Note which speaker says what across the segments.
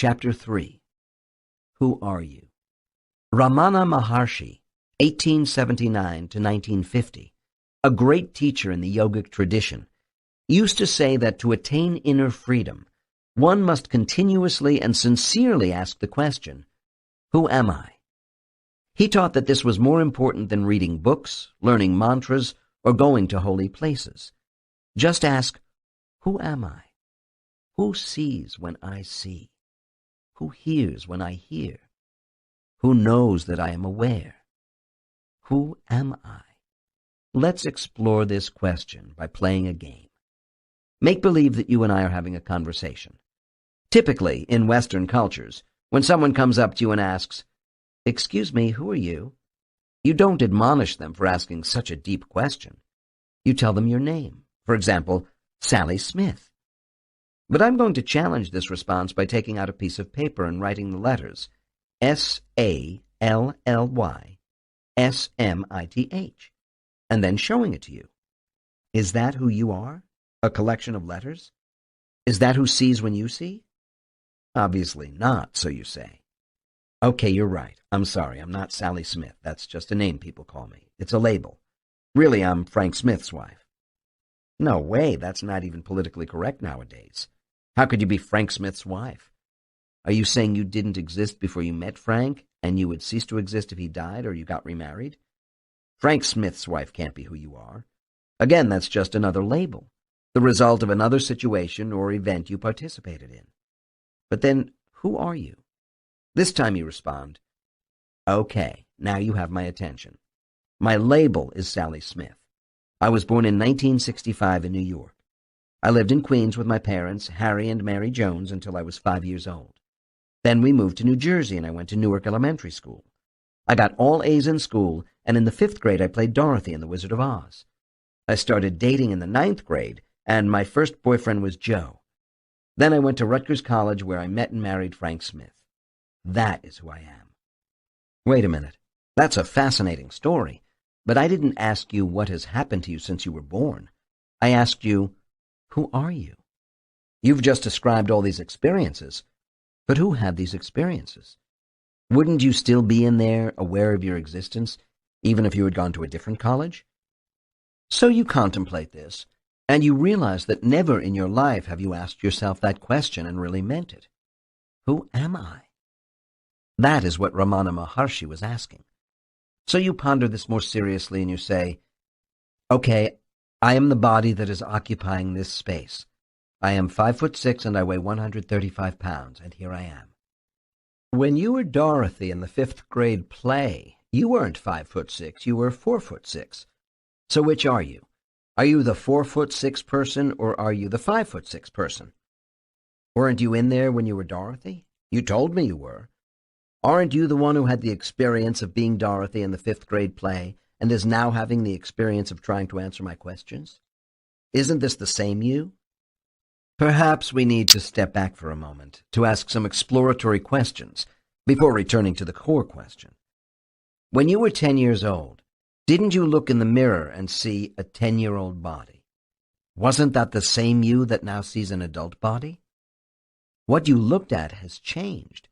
Speaker 1: Chapter 3. Who Are You? Ramana Maharshi, 1879 to 1950, a great teacher in the yogic tradition, used to say that to attain inner freedom, one must continuously and sincerely ask the question, who am I? He taught that this was more important than reading books, learning mantras, or going to holy places. Just ask, who am I? Who sees when I see? Who hears when I hear? Who knows that I am aware? Who am I? Let's explore this question by playing a game. Make believe that you and I are having a conversation. Typically, in Western cultures, when someone comes up to you and asks, "Excuse me, who are you?" you don't admonish them for asking such a deep question. You tell them your name. For example, Sally Smith. But I'm going to challenge this response by taking out a piece of paper and writing the letters SALLYSMITH, and then showing it to you. Is that who you are? A collection of letters? Is that who sees when you see? Obviously not, so you say. Okay, you're right. I'm sorry, I'm not Sally Smith. That's just a name people call me. It's a label. Really, I'm Frank Smith's wife. No way, that's not even politically correct nowadays. How could you be Frank Smith's wife? Are you saying you didn't exist before you met Frank, and you would cease to exist if he died or you got remarried? Frank Smith's wife can't be who you are. Again, that's just another label, the result of another situation or event you participated in. But then, who are you? This time you respond, okay, now you have my attention. My label is Sally Smith. I was born in 1965 in New York. I lived in Queens with my parents, Harry and Mary Jones, until I was 5 years old. Then we moved to New Jersey and I went to Newark Elementary School. I got all A's in school, and in the 5th grade I played Dorothy in The Wizard of Oz. I started dating in the 9th grade, and my first boyfriend was Joe. Then I went to Rutgers College where I met and married Frank Smith. That is who I am. Wait a minute. That's a fascinating story, but I didn't ask you what has happened to you since you were born. I asked you, who are you? You've just described all these experiences, but who had these experiences? Wouldn't you still be in there, aware of your existence, even if you had gone to a different college? So you contemplate this, and you realize that never in your life have you asked yourself that question and really meant it. Who am I? That is what Ramana Maharshi was asking. So you ponder this more seriously and you say, okay, I am the body that is occupying this space. I am 5'6" and I weigh 135 pounds, and here I am. When you were Dorothy in the 5th grade play, you weren't 5'6", you were 4'6". So which are you? Are you the 4'6" person, or are you the 5'6" person? Weren't you in there when you were Dorothy? You told me you were. Aren't you the one who had the experience of being Dorothy in the 5th grade play and is now having the experience of trying to answer my questions? Isn't this the same you? Perhaps we need to step back for a moment to ask some exploratory questions before returning to the core question. When you were 10 years old, didn't you look in the mirror and see a 10-year-old body? Wasn't that the same you that now sees an adult body? What you looked at has changed.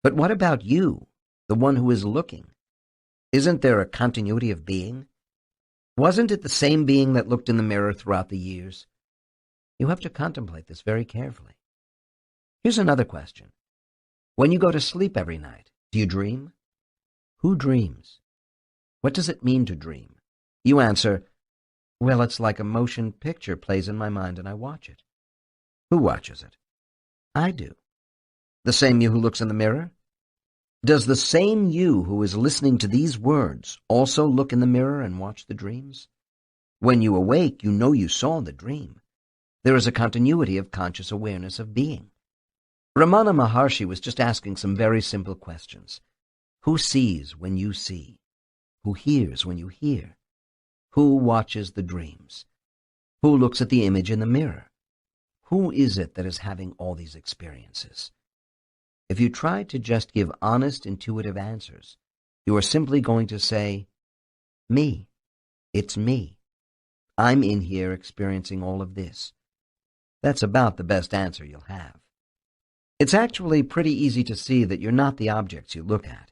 Speaker 1: But what about you, the one who is looking? Isn't there a continuity of being? Wasn't it the same being that looked in the mirror throughout the years? You have to contemplate this very carefully. Here's another question. When you go to sleep every night, do you dream? Who dreams? What does it mean to dream? You answer, well, it's like a motion picture plays in my mind and I watch it. Who watches it? I do. The same you who looks in the mirror? Does the same you who is listening to these words also look in the mirror and watch the dreams? When you awake, you know you saw the dream. There is a continuity of conscious awareness of being. Ramana Maharshi was just asking some very simple questions. Who sees when you see? Who hears when you hear? Who watches the dreams? Who looks at the image in the mirror? Who is it that is having all these experiences? If you try to just give honest, intuitive answers, you are simply going to say, me. It's me. I'm in here experiencing all of this. That's about the best answer you'll have. It's actually pretty easy to see that you're not the objects you look at.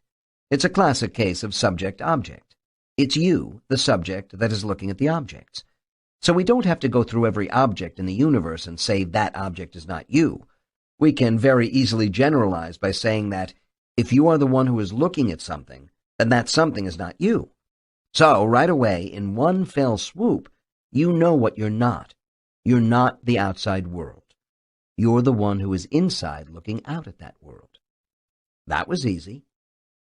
Speaker 1: It's a classic case of subject-object. It's you, the subject, that is looking at the objects. So we don't have to go through every object in the universe and say that object is not you. We can very easily generalize by saying that if you are the one who is looking at something, then that something is not you. So, right away, in one fell swoop, you know what you're not. You're not the outside world. You're the one who is inside looking out at that world. That was easy.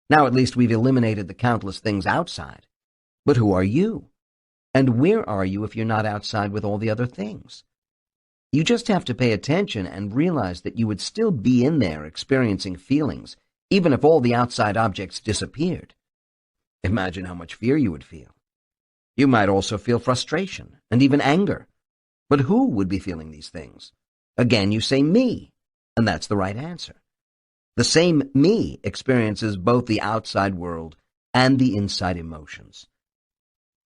Speaker 1: Now at least we've eliminated the countless things outside. But who are you? And where are you if you're not outside with all the other things? You just have to pay attention and realize that you would still be in there experiencing feelings, even if all the outside objects disappeared. Imagine how much fear you would feel. You might also feel frustration and even anger. But who would be feeling these things? Again, you say me, and that's the right answer. The same me experiences both the outside world and the inside emotions.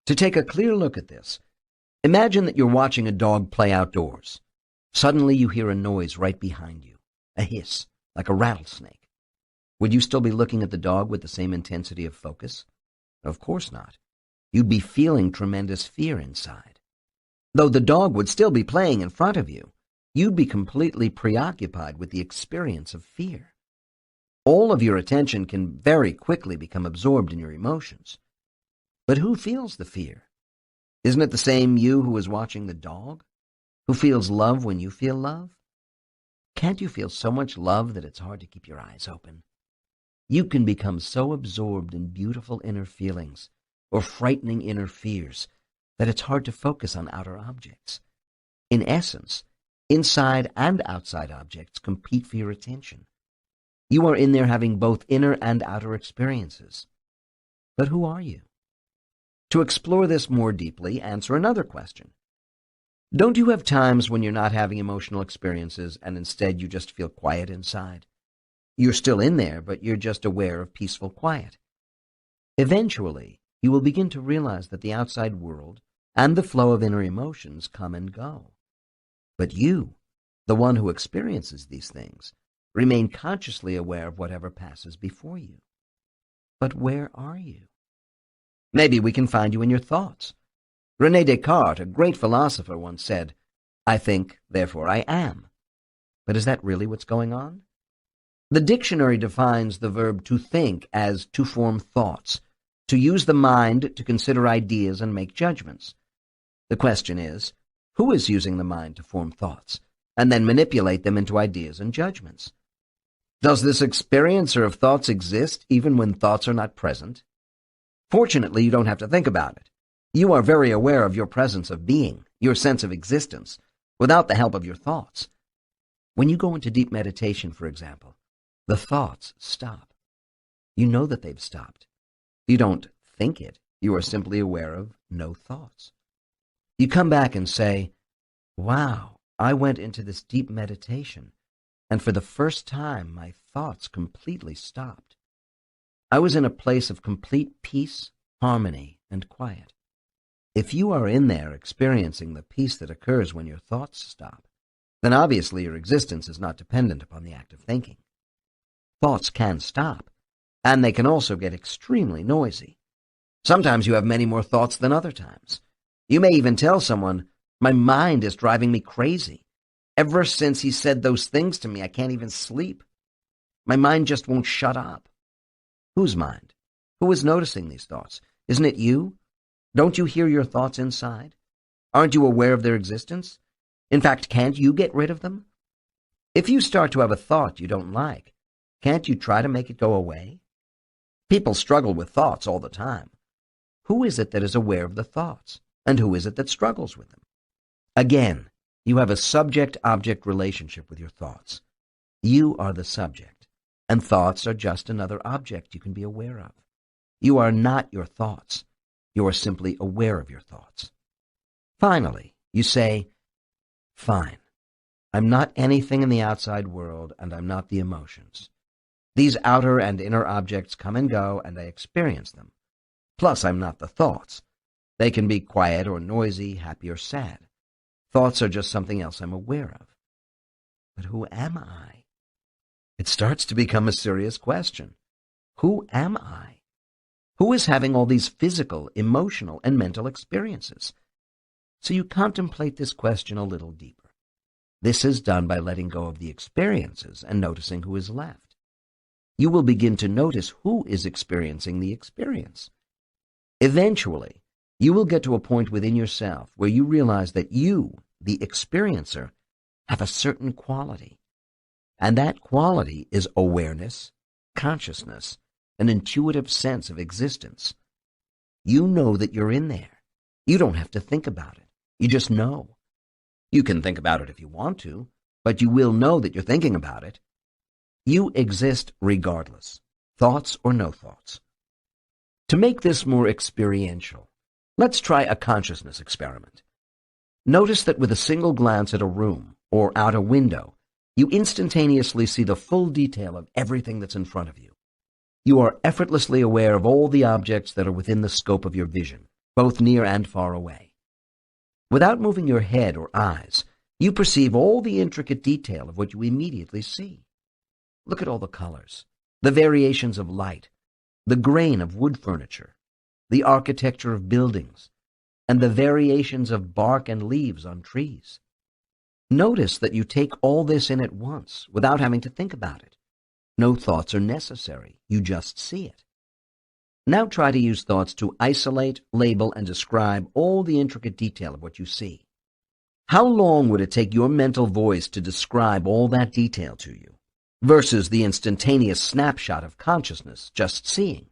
Speaker 1: To take a clear look at this, imagine that you're watching a dog play outdoors. Suddenly you hear a noise right behind you, a hiss, like a rattlesnake. Would you still be looking at the dog with the same intensity of focus? Of course not. You'd be feeling tremendous fear inside. Though the dog would still be playing in front of you, you'd be completely preoccupied with the experience of fear. All of your attention can very quickly become absorbed in your emotions. But who feels the fear? Isn't it the same you who is watching the dog? Who feels love when you feel love? Can't you feel so much love that it's hard to keep your eyes open? You can become so absorbed in beautiful inner feelings or frightening inner fears that it's hard to focus on outer objects. In essence, inside and outside objects compete for your attention. You are in there having both inner and outer experiences. But who are you? To explore this more deeply, answer another question. Don't you have times when you're not having emotional experiences and instead you just feel quiet inside? You're still in there, but you're just aware of peaceful quiet. Eventually, you will begin to realize that the outside world and the flow of inner emotions come and go. But you, the one who experiences these things, remain consciously aware of whatever passes before you. But where are you? Maybe we can find you in your thoughts. René Descartes, a great philosopher, once said, "I think, therefore I am." But is that really what's going on? The dictionary defines the verb to think as to form thoughts, to use the mind to consider ideas and make judgments. The question is, who is using the mind to form thoughts and then manipulate them into ideas and judgments? Does this experiencer of thoughts exist even when thoughts are not present? Fortunately, you don't have to think about it. You are very aware of your presence of being, your sense of existence, without the help of your thoughts. When you go into deep meditation, for example, the thoughts stop. You know that they've stopped. You don't think it. You are simply aware of no thoughts. You come back and say, "Wow, I went into this deep meditation, and for the first time my thoughts completely stopped. I was in a place of complete peace, harmony, and quiet." If you are in there experiencing the peace that occurs when your thoughts stop, then obviously your existence is not dependent upon the act of thinking. Thoughts can stop, and they can also get extremely noisy. Sometimes you have many more thoughts than other times. You may even tell someone, "My mind is driving me crazy. Ever since he said those things to me, I can't even sleep. My mind just won't shut up." Whose mind? Who is noticing these thoughts? Isn't it you? Don't you hear your thoughts inside? Aren't you aware of their existence? In fact, can't you get rid of them? If you start to have a thought you don't like, can't you try to make it go away? People struggle with thoughts all the time. Who is it that is aware of the thoughts, and who is it that struggles with them? Again, you have a subject-object relationship with your thoughts. You are the subject, and thoughts are just another object you can be aware of. You are not your thoughts. You are simply aware of your thoughts. Finally, you say, "Fine. I'm not anything in the outside world, and I'm not the emotions. These outer and inner objects come and go, and I experience them. Plus, I'm not the thoughts. They can be quiet or noisy, happy or sad. Thoughts are just something else I'm aware of. But who am I? It starts to become a serious question. Who am I? Who is having all these physical, emotional, and mental experiences? So you contemplate this question a little deeper. This is done by letting go of the experiences and noticing who is left. You will begin to notice who is experiencing the experience. Eventually, you will get to a point within yourself where you realize that you, the experiencer, have a certain quality. And that quality is awareness, consciousness, an intuitive sense of existence. You know that you're in there. You don't have to think about it. You just know. You can think about it if you want to, but you will know that you're thinking about it. You exist regardless, thoughts or no thoughts. To make this more experiential, let's try a consciousness experiment. Notice that with a single glance at a room or out a window, you instantaneously see the full detail of everything that's in front of you. You are effortlessly aware of all the objects that are within the scope of your vision, both near and far away. Without moving your head or eyes, you perceive all the intricate detail of what you immediately see. Look at all the colors, the variations of light, the grain of wood furniture, the architecture of buildings, and the variations of bark and leaves on trees. Notice that you take all this in at once without having to think about it. No thoughts are necessary. You just see it. Now try to use thoughts to isolate, label, and describe all the intricate detail of what you see. How long would it take your mental voice to describe all that detail to you, versus the instantaneous snapshot of consciousness just seeing?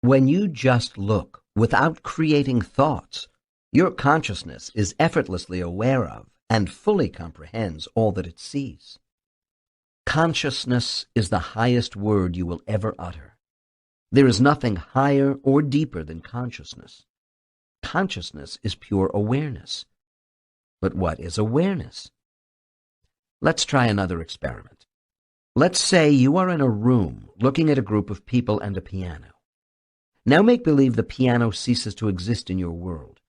Speaker 1: When you just look without creating thoughts, your consciousness is effortlessly aware of and fully comprehends all that it sees. Consciousness is the highest word you will ever utter. There is nothing higher or deeper than consciousness. Consciousness is pure awareness. But what is awareness? Let's try another experiment. Let's say you are in a room looking at a group of people and a piano. Now make believe the piano ceases to exist in your world.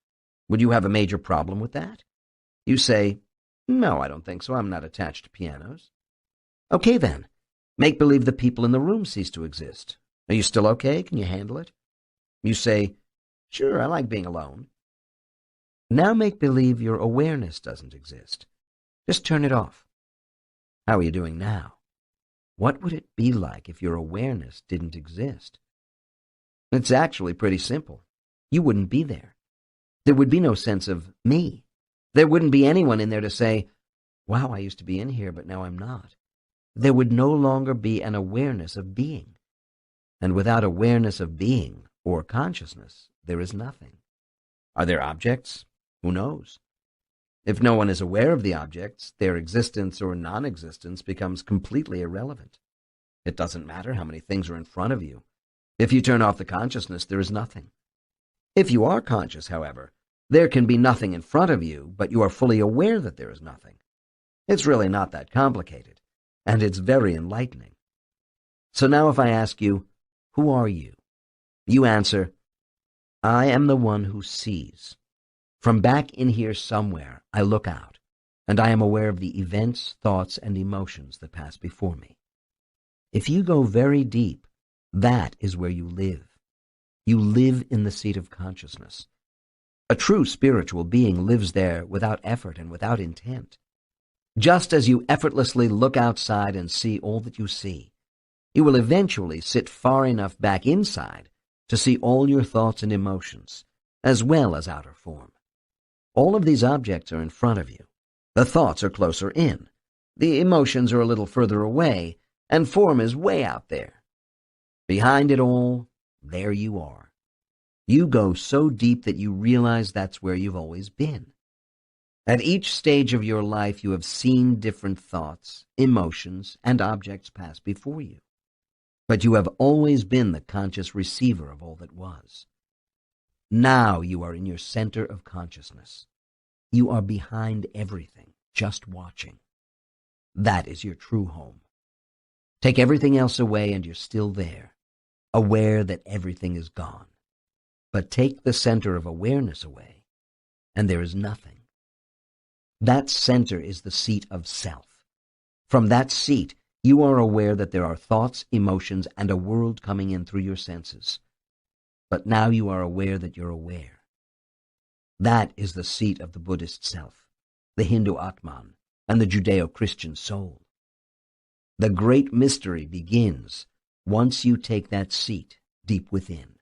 Speaker 1: Would you have a major problem with that? You say, "No, I don't think so. I'm not attached to pianos." Okay then, make believe the people in the room cease to exist. Are you still okay? Can you handle it? You say, "Sure, I like being alone." Now make believe your awareness doesn't exist. Just turn it off. How are you doing now? What would it be like if your awareness didn't exist? It's actually pretty simple. You wouldn't be there. There would be no sense of me. There wouldn't be anyone in there to say, "Wow, I used to be in here, but now I'm not." There would no longer be an awareness of being. And without awareness of being or consciousness, there is nothing. Are there objects? Who knows? If no one is aware of the objects, their existence or non-existence becomes completely irrelevant. It doesn't matter how many things are in front of you. If you turn off the consciousness, there is nothing. If you are conscious, however, there can be nothing in front of you, but you are fully aware that there is nothing. It's really not that complicated, and it's very enlightening. So now if I ask you, who are you? You answer, I am the one who sees. From back in here somewhere, I look out, and I am aware of the events, thoughts, and emotions that pass before me. If you go very deep, that is where you live. You live in the seat of consciousness. A true spiritual being lives there without effort and without intent. Just as you effortlessly look outside and see all that you see, you will eventually sit far enough back inside to see all your thoughts and emotions, as well as outer form. All of these objects are in front of you. The thoughts are closer in. The emotions are a little further away, and form is way out there. Behind it all, there you are. You go so deep that you realize that's where you've always been. At each stage of your life, you have seen different thoughts, emotions, and objects pass before you. But you have always been the conscious receiver of all that was. Now you are in your center of consciousness. You are behind everything, just watching. That is your true home. Take everything else away and you're still there, aware that everything is gone. But take the center of awareness away, and there is nothing. That center is the seat of self. From that seat, You are aware that there are thoughts, emotions, and a world coming in through your senses. But now you are aware that you're aware. That is the seat of the Buddhist self, the Hindu Atman, and the Judeo-Christian soul. The great mystery begins once you take that seat deep within.